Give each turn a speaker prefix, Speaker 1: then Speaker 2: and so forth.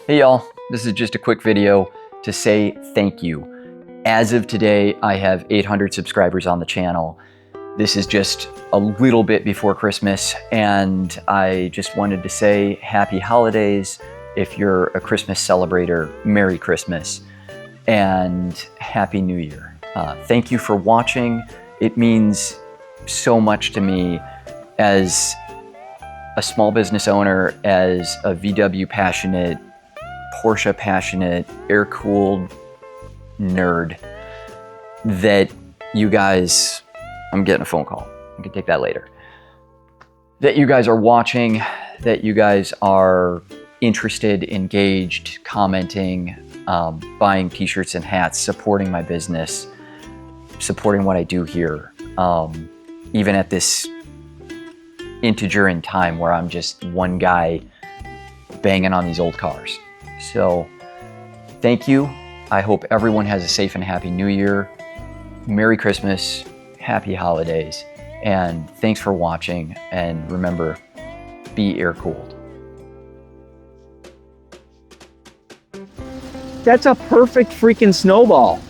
Speaker 1: Hey y'all, this is just a quick video to say thank you. As of today, I have 800 subscribers on the channel. This is just a little bit before Christmas, and I just wanted to say happy holidays. If you're a Christmas celebrator, Merry Christmas and Happy New Year. Thank you for watching. It means so much to me as a small business owner, as a VW passionate, Porsche passionate, air-cooled nerd, that you guys, I'm getting a phone call. I can take that later. That you guys are watching, that you guys are interested, engaged, commenting, buying t-shirts and hats, supporting my business, supporting what I do here, even at this integer in time where I'm just one guy banging on these old cars. So thank you. I hope everyone has a safe and happy New Year. Merry Christmas, happy holidays, and thanks for watching. And remember, be air-cooled.
Speaker 2: That's a perfect freaking snowball.